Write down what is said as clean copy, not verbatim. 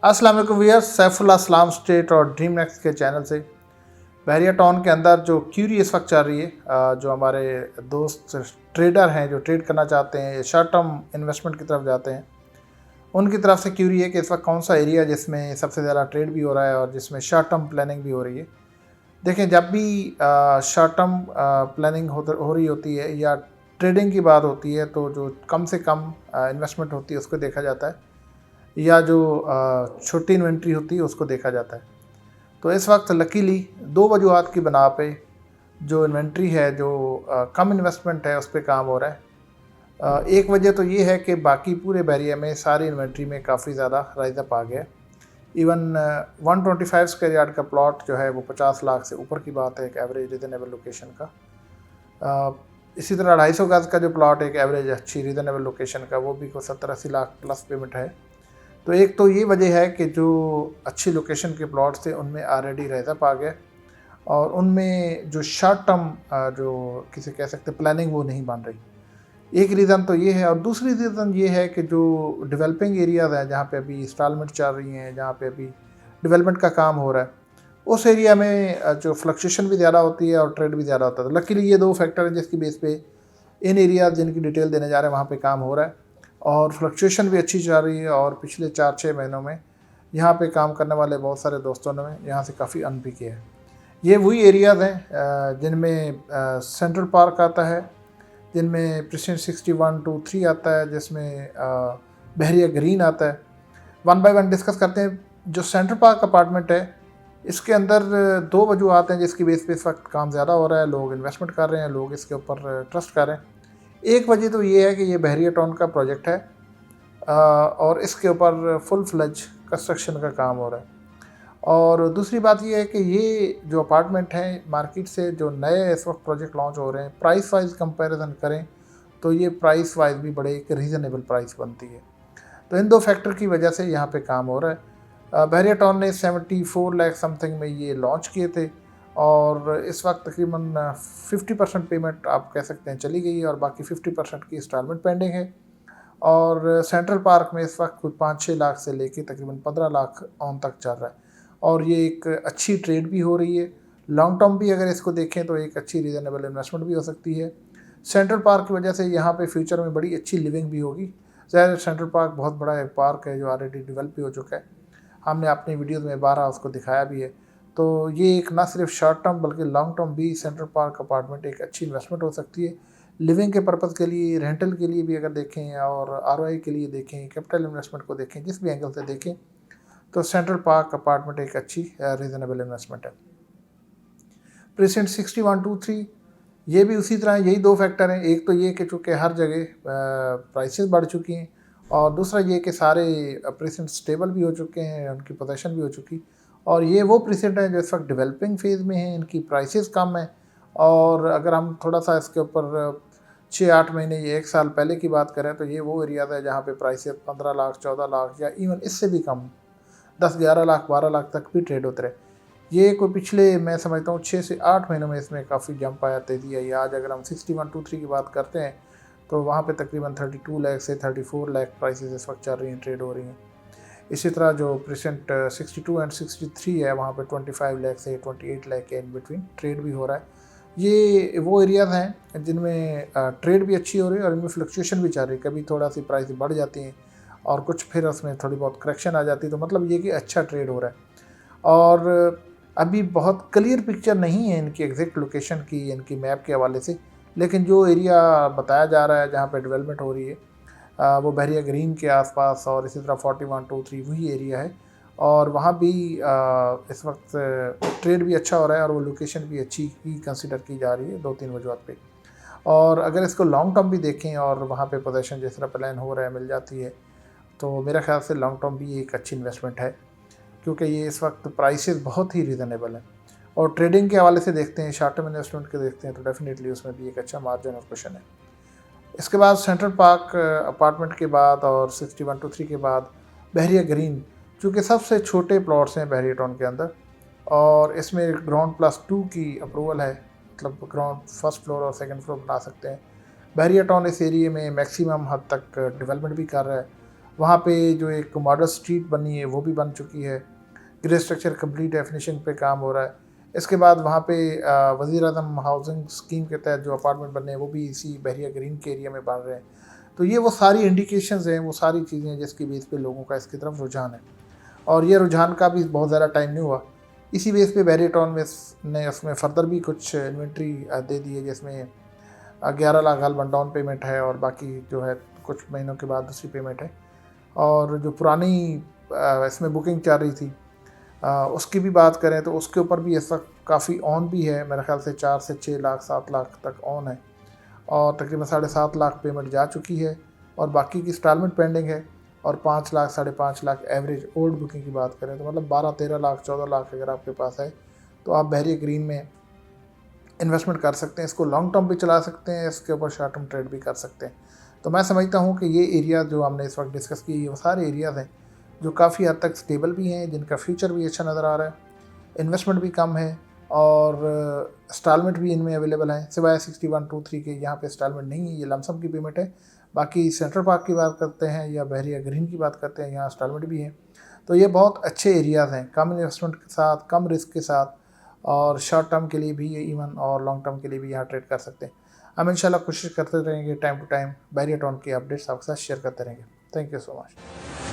अस्सलाम वालेकुम व्यूअर्स, सैफुल्लाह इस्लाम स्टेट और ड्रीम नेक्स्ट के चैनल से बहरिया टाउन के अंदर जो क्यूरी इस वक्त चल रही है, जो हमारे दोस्त ट्रेडर हैं जो ट्रेड करना चाहते हैं, शॉर्ट टर्म इन्वेस्टमेंट की तरफ जाते हैं, उनकी तरफ से क्यूरी है कि इस वक्त कौन सा एरिया है जिसमें सबसे ज़्यादा ट्रेड भी हो रहा है और जिसमें शॉर्ट टर्म प्लानिंग भी हो रही है। देखें, जब भी शॉर्ट टर्म प्लानिंग हो रही होती है या ट्रेडिंग की बात होती है तो जो कम से कम इन्वेस्टमेंट होती है उसको देखा जाता है, या जो छोटी इन्वेंट्री होती है उसको देखा जाता है। तो इस वक्त लकीली दो वजूहत की बना पे जो इन्वेंट्री है, जो कम इन्वेस्टमेंट है, उस पर काम हो रहा है। एक वजह तो ये है कि बाकी पूरे बैरिया में सारी इन्वेंट्री में काफ़ी ज़्यादा राइज अप आ गया। इवन 125 स्क्वायर यार्ड का प्लॉट जो है वो 50 लाख से ऊपर की बात है, एक एवरेज रीज़नेबल लोकेशन का। इसी तरह 250 गज़ का जो प्लॉट एक एवरेज अच्छी रीज़नेबल लोकेशन का, वो भी को 70-80 लाख प्लस पेमेंट है। तो एक तो ये वजह है कि जो अच्छी लोकेशन के प्लॉट थे उनमें ऑलरेडी राइज अप आ गया और उनमें जो शॉर्ट टर्म जो किसे कह सकते प्लानिंग वो नहीं बन रही। एक रीज़न तो ये है, और दूसरी रीज़न ये है कि जो डेवलपिंग एरियाज़ हैं जहाँ पे अभी इंस्टॉलमेंट चल रही हैं, जहाँ पे अभी डेवलपमेंट का काम हो रहा है, उस एरिया में जो फ्लक्चुएशन भी ज़्यादा होती है और ट्रेड भी ज़्यादा होता है। तो लकीली ये दो फैक्टर हैं जिसकी बेस पे इन एरियाज़ जिनकी डिटेल देने जा रहे हैं वहाँ पे काम हो रहा है और फ्लक्चुएशन भी अच्छी चल रही है। और पिछले 4-6 महीनों में यहाँ पे काम करने वाले बहुत सारे दोस्तों ने यहाँ से काफ़ी अर्न भी किया है। ये वही एरियाज़ हैं जिनमें सेंट्रल पार्क आता है, जिनमें प्रेसिडेंट 61-3 आता है, जिसमें बहरिया ग्रीन आता है। वन बाय वन डिस्कस करते हैं। जो सेंट्रल पार्क अपार्टमेंट है, इसके अंदर दो वजूहत हैं जिसकी बेस पे इस वक्त काम ज़्यादा हो रहा है, लोग इन्वेस्टमेंट कर रहे हैं, लोग इसके ऊपर ट्रस्ट कर रहे हैं। एक वजह तो ये है कि ये बहरिया टाउन का प्रोजेक्ट है और इसके ऊपर फुल फ्लज कंस्ट्रक्शन का काम हो रहा है। और दूसरी बात ये है कि ये जो अपार्टमेंट हैं मार्केट से जो नए इस वक्त प्रोजेक्ट लॉन्च हो रहे हैं, प्राइस वाइज कंपैरिजन करें तो ये प्राइस वाइज भी बड़े एक रीज़नेबल प्राइस बनती है। तो इन दो फैक्टर की वजह से यहाँ पे काम हो रहा है। बहरिया टाउन ने 74 लाख समथिंग में ये लॉन्च किए थे और इस वक्त तकरीबन 50% पेमेंट आप कह सकते हैं चली गई है और बाकी 50% की इंस्टॉलमेंट पेंडिंग है। और सेंट्रल पार्क में इस वक्त कुछ 5-6 लाख से लेके तकरीबन 15 लाख ऑन तक चल रहा है और ये एक अच्छी ट्रेड भी हो रही है। लॉन्ग टर्म भी अगर इसको देखें तो एक अच्छी रीज़नेबल इन्वेस्टमेंट भी हो सकती है। सेंट्रल पार्क की वजह से यहाँ पे फ्यूचर में बड़ी अच्छी लिविंग भी होगी। ज़ाहिर सेंट्रल पार्क बहुत बड़ा एक पार्क है जो ऑलरेडी डेवलप भी हो चुका है, हमने अपनी वीडियोज़ में 12 उसको दिखाया भी है। तो ये एक ना सिर्फ शॉर्ट टर्म बल्कि लॉन्ग टर्म भी सेंट्रल पार्क अपार्टमेंट एक अच्छी इन्वेस्टमेंट हो सकती है। लिविंग के पर्पज़ के लिए, रेंटल के लिए भी अगर देखें और आरओआई के लिए देखें, कैपिटल इन्वेस्टमेंट को देखें, जिस भी एंगल से देखें तो सेंट्रल पार्क अपार्टमेंट एक अच्छी रीज़नेबल इन्वेस्टमेंट है। प्रेसिडेंट 61-3 ये भी उसी तरह, यही दो फैक्टर हैं। एक तो ये कि चूँकि हर जगह प्राइसेस बढ़ चुकी हैं और दूसरा ये कि सारे प्रेसिडेंट स्टेबल भी हो चुके हैं, उनकी पोजीशन भी हो चुकी, और ये वो प्रेसिडेंट हैं जो इस वक्त डेवलपिंग फेज़ में हैं, इनकी प्राइसेस कम है। और अगर हम थोड़ा सा इसके ऊपर 6-8 महीने या 1 साल पहले की बात करें तो ये वो एरियाज़ है जहाँ पे प्राइसेस 15 लाख, 14 लाख या इवन इससे भी कम 10-11 लाख, 12 लाख तक भी ट्रेड होते रहे। ये कोई पिछले मैं समझता हूँ 6 से 8 महीनों में इसमें काफ़ी जंप आया, तेज़ी आई। आज अगर हम 61-3 की बात करते हैं तो वहाँ पे तकरीबन 32 लाख से 34 लाख प्राइसेस इस वक्त चल रही हैं, ट्रेड हो रही हैं। इसी तरह जो प्रेजेंट 62 एंड 63 है वहाँ पे 25 लाख से 28 लाख के इन बिटवीन ट्रेड भी हो रहा है। ये वो एरियाज़ हैं जिनमें ट्रेड भी अच्छी हो रही है और इनमें फ्लक्चुएशन भी चल रही है। कभी थोड़ा सी प्राइस बढ़ जाती हैं और कुछ फिर उसमें थोड़ी बहुत करेक्शन आ जाती है, तो मतलब ये कि अच्छा ट्रेड हो रहा है। और अभी बहुत क्लियर पिक्चर नहीं है इनकी एग्जैक्ट लोकेशन की, इनकी मैप के हवाले से, लेकिन जो एरिया बताया जा रहा है जहाँ पे डेवलपमेंट हो रही है वो बहरिया ग्रीन के आसपास और इसी तरह 41-3 वही एरिया है और वहाँ भी इस वक्त ट्रेड भी अच्छा हो रहा है और वो लोकेशन भी अच्छी ही कंसिडर की जा रही है 2-3 वजूहत पे। और अगर इसको लॉन्ग टर्म भी देखें और वहाँ पे पोजीशन जिस तरह प्लान हो रहा है मिल जाती है, तो मेरा ख्याल से लॉन्ग टर्म भी एक अच्छी इन्वेस्टमेंट है, क्योंकि ये इस वक्त प्राइसेस बहुत ही रीज़नेबल हैं। और ट्रेडिंग के हवाले से देखते हैं, शॉर्ट टर्म इन्वेस्टमेंट के देखते हैं तो डेफिनेटली उसमें भी एक अच्छा मार्जिन और क्वेश्चन है। इसके बाद सेंट्रल पार्क अपार्टमेंट के बाद और 61-3 के बाद बहरिया ग्रीन, चूँकि सबसे छोटे प्लॉट्स हैं बहरिया टाउन के अंदर और इसमें ग्राउंड +2 की अप्रूवल है, मतलब ग्राउंड फर्स्ट फ्लोर और सेकंड फ्लोर बना सकते हैं। बहरिया टाउन इस एरिए में मैक्सिमम हद तक डेवलपमेंट भी कर रहा है वहाँ पे जो एक मॉडल स्ट्रीट बनी है वो भी बन चुकी है। ग्रे स्ट्रक्चर कंप्लीट डेफिनेशन पे काम हो रहा है। इसके बाद वहाँ पे वज़ीर आज़म हाउसिंग स्कीम के तहत जो अपार्टमेंट बने हैं वो भी इसी बहरिया ग्रीन के एरिया में बन रहे हैं। तो ये वो सारी इंडिकेशंस हैं, वो सारी चीज़ें हैं जिसकी बेस पे लोगों का इसकी तरफ रुझान है। और ये रुझान का भी बहुत ज़्यादा टाइम नहीं हुआ। इसी बेस पे बहरिया टाउन में ने उसमें फर्दर भी कुछ इन्वेंट्री दे दी है, जिसमें 11 लाख हाल डाउन पेमेंट है और बाकी जो है कुछ महीनों के बाद दूसरी पेमेंट है। और जो पुरानी इसमें बुकिंग चल रही थी उसकी भी बात करें तो उसके ऊपर भी इस वक्त काफ़ी ऑन भी है। मेरे ख्याल से 4 से 6 लाख 7 लाख तक ऑन है और तकरीबन 7.5 लाख पेमेंट जा चुकी है और बाकी की इंस्टॉलमेंट पेंडिंग है। और 5 lakh 5.5 lakh average old booking की बात करें तो मतलब 12-13 लाख 14 लाख अगर आपके पास है तो आप बहरिया ग्रीन में इन्वेस्टमेंट कर सकते हैं। इसको लॉन्ग टर्म भी चला सकते हैं, इसके ऊपर शॉर्ट टर्म ट्रेड भी कर सकते हैं। तो मैं समझता हूँ कि ये एरिया जो हमने इस वक्त डिस्कस किए ये वो सारे एरियाज़ हैं जो काफ़ी हद तक स्टेबल भी हैं, जिनका फ्यूचर भी अच्छा नज़र आ रहा है, इन्वेस्टमेंट भी कम है और इंस्टॉलमेंट भी इनमें अवेलेबल है। सिवाय 6123 के यहाँ पे इंस्टॉलमेंट नहीं है, ये लमसम की पेमेंट है। बाकी सेंट्रल पार्क की बात करते हैं या बहरिया ग्रीन की बात करते हैं, यहाँ इंस्टॉलमेंट भी है। तो ये बहुत अच्छे एरियाज़ हैं, कम इन्वेस्टमेंट के साथ, कम रिस्क के साथ और शॉर्ट टर्म के लिए भी इवन और लॉन्ग टर्म के लिए भी यहाँ ट्रेड कर सकते हैं। हम इंशाल्लाह कोशिश करते रहेंगे time to time Bahria town की अपडेट्स आपके साथ शेयर करते रहेंगे। Thank you so much.